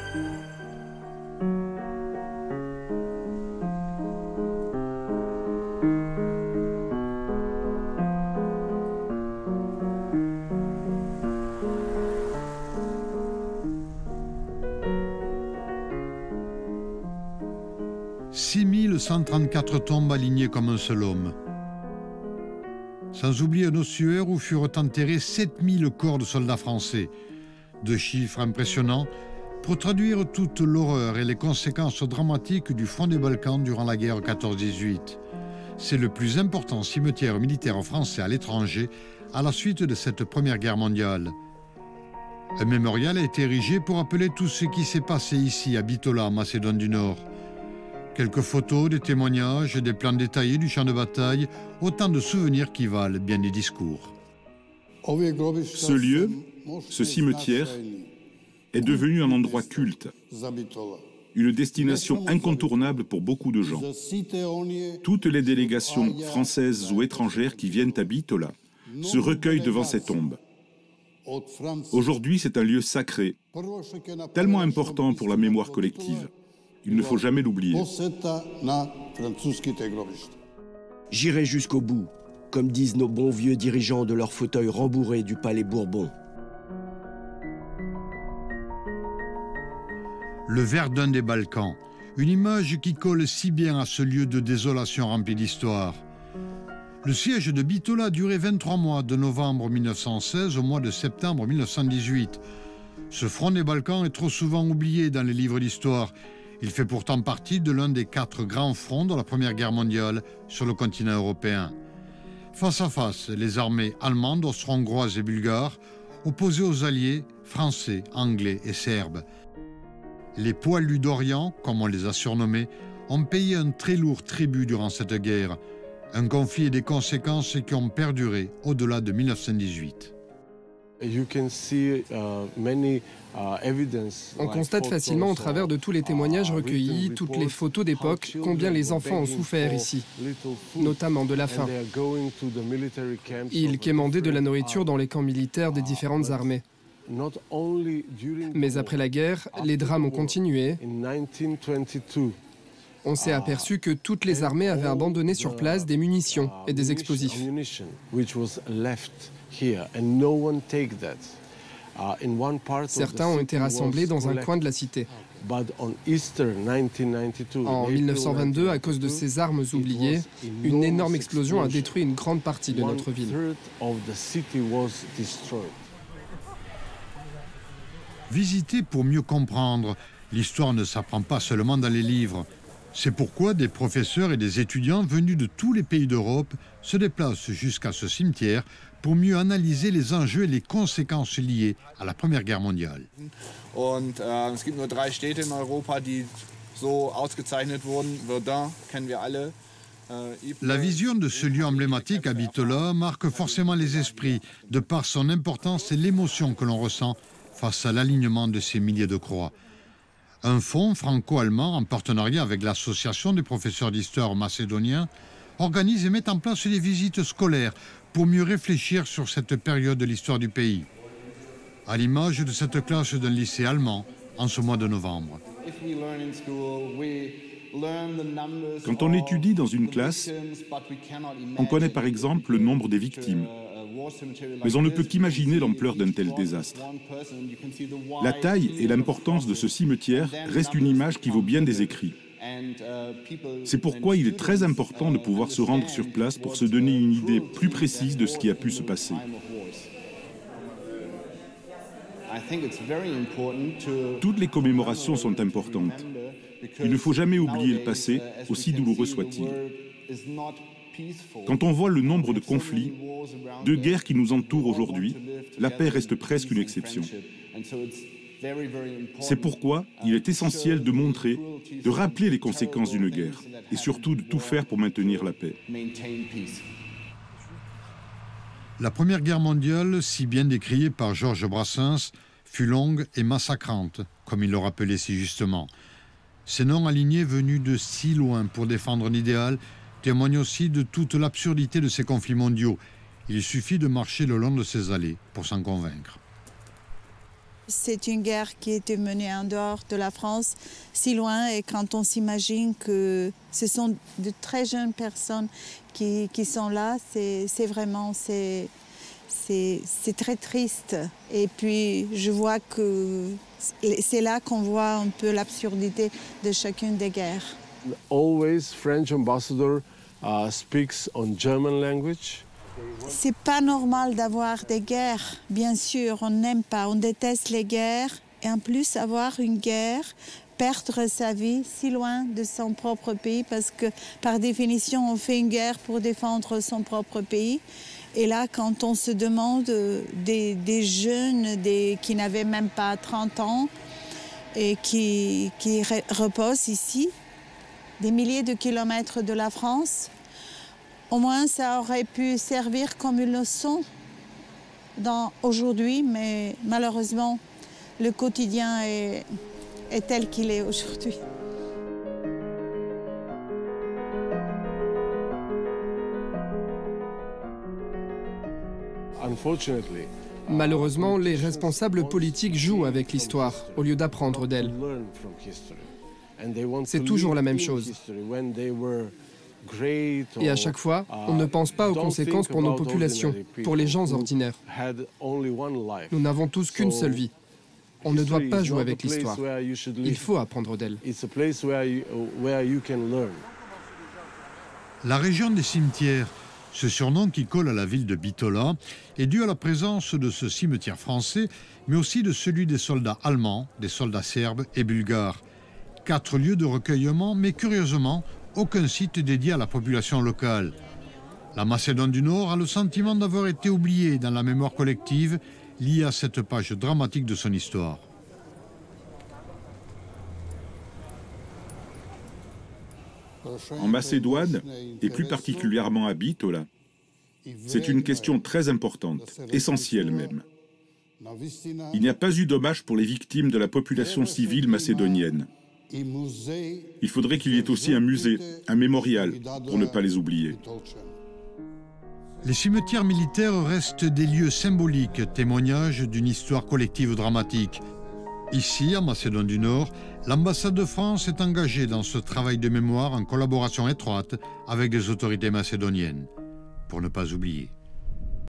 « 6134 tombes alignées comme un seul homme. Sans oublier un ossuaire où furent enterrés 7000 corps de soldats français. Deux chiffres impressionnants pour traduire toute l'horreur et les conséquences dramatiques du front des Balkans durant la guerre 14-18. C'est le plus important cimetière militaire français à l'étranger à la suite de cette Première Guerre mondiale. Un mémorial a été érigé pour rappeler tout ce qui s'est passé ici à Bitola, en Macédoine du Nord. Quelques photos, des témoignages, des plans détaillés du champ de bataille, autant de souvenirs qui valent bien des discours. Ce lieu, ce cimetière, est devenu un endroit culte, une destination incontournable pour beaucoup de gens. Toutes les délégations françaises ou étrangères qui viennent à Bitola se recueillent devant ces tombes. Aujourd'hui, c'est un lieu sacré, tellement important pour la mémoire collective. Il ne faut jamais l'oublier. J'irai jusqu'au bout, comme disent nos bons vieux dirigeants de leur fauteuil rembourré du palais Bourbon. Le Verdun des Balkans, une image qui colle si bien à ce lieu de désolation rempli d'histoire. Le siège de Bitola a duré 23 mois, de novembre 1916 au mois de septembre 1918. Ce front des Balkans est trop souvent oublié dans les livres d'histoire. Il fait pourtant partie de l'un des 4 grands fronts de la Première Guerre mondiale sur le continent européen. Face à face, les armées allemandes, austro-hongroises et bulgares, opposées aux alliés français, anglais et serbes. Les poilus d'Orient, comme on les a surnommés, ont payé un très lourd tribut durant cette guerre. Un conflit et des conséquences qui ont perduré au-delà de 1918. On constate facilement au travers de tous les témoignages recueillis, toutes les photos d'époque, combien les enfants ont souffert ici, notamment de la faim. Ils quémandaient de la nourriture dans les camps militaires des différentes armées. Mais après la guerre, les drames ont continué. On s'est aperçu que toutes les armées avaient abandonné sur place des munitions et des explosifs. Certains ont été rassemblés dans un coin de la cité. En 1922, à cause de ces armes oubliées, une énorme explosion a détruit une grande partie de notre ville. Visiter pour mieux comprendre. L'histoire ne s'apprend pas seulement dans les livres. C'est pourquoi des professeurs et des étudiants venus de tous les pays d'Europe se déplacent jusqu'à ce cimetière pour mieux analyser les enjeux et les conséquences liées à la Première Guerre mondiale. Es gibt nur 3 Städte in Europa, die so ausgezeichnet wurden. Verdun kennen wir alle. La vision de ce lieu emblématique à Bitola marque forcément les esprits, de par son importance et l'émotion que l'on ressent face à l'alignement de ces milliers de croix. Un fonds franco-allemand, en partenariat avec l'Association des professeurs d'histoire macédoniens, organise et met en place des visites scolaires pour mieux réfléchir sur cette période de l'histoire du pays. À l'image de cette classe d'un lycée allemand en ce mois de novembre. Quand on étudie dans une classe, on connaît par exemple le nombre des victimes. Mais on ne peut qu'imaginer l'ampleur d'un tel désastre. La taille et l'importance de ce cimetière restent une image qui vaut bien des écrits. C'est pourquoi il est très important de pouvoir se rendre sur place pour se donner une idée plus précise de ce qui a pu se passer. Toutes les commémorations sont importantes. Il ne faut jamais oublier le passé, aussi douloureux soit-il. Quand on voit le nombre de conflits, de guerres qui nous entourent aujourd'hui, la paix reste presque une exception. C'est pourquoi il est essentiel de montrer, de rappeler les conséquences d'une guerre, et surtout de tout faire pour maintenir la paix. La Première Guerre mondiale, si bien décriée par Georges Brassens, fut longue et massacrante, comme il le rappelait si justement. Ces noms alignés venus de si loin pour défendre un idéal témoignent aussi de toute l'absurdité de ces conflits mondiaux. Il suffit de marcher le long de ces allées pour s'en convaincre. C'est une guerre qui a été menée en dehors de la France, si loin, et quand on s'imagine que ce sont de très jeunes personnes qui sont là, c'est vraiment, c'est très triste. Et puis je vois que c'est là qu'on voit un peu l'absurdité de chacune des guerres. Always French ambassador speaks on German language. C'est pas normal d'avoir des guerres, bien sûr, on n'aime pas, on déteste les guerres. Et en plus, avoir une guerre, perdre sa vie si loin de son propre pays, parce que par définition, on fait une guerre pour défendre son propre pays. Et là, quand on se demande des jeunes qui n'avaient même pas 30 ans et qui reposent ici, des milliers de kilomètres de la France, au moins ça aurait pu servir comme une leçon aujourd'hui, mais malheureusement, le quotidien est tel qu'il est aujourd'hui. Malheureusement, les responsables politiques jouent avec l'histoire au lieu d'apprendre d'elle. C'est toujours la même chose. Et à chaque fois, on ne pense pas aux conséquences pour nos populations, pour les gens ordinaires. Nous n'avons tous qu'une seule vie. On ne doit pas jouer avec l'histoire. Il faut apprendre d'elle. La région des cimetières, ce surnom qui colle à la ville de Bitola, est dû à la présence de ce cimetière français, mais aussi de celui des soldats allemands, des soldats serbes et bulgares. 4 lieux de recueillement, mais curieusement, aucun site dédié à la population locale. La Macédoine du Nord a le sentiment d'avoir été oubliée dans la mémoire collective liée à cette page dramatique de son histoire. En Macédoine, et plus particulièrement à Bitola, c'est une question très importante, essentielle même. Il n'y a pas eu d'hommage pour les victimes de la population civile macédonienne. Il faudrait qu'il y ait aussi un musée, un mémorial, pour ne pas les oublier. Les cimetières militaires restent des lieux symboliques, témoignages d'une histoire collective dramatique. Ici, en Macédoine du Nord, l'ambassade de France est engagée dans ce travail de mémoire en collaboration étroite avec les autorités macédoniennes, pour ne pas oublier.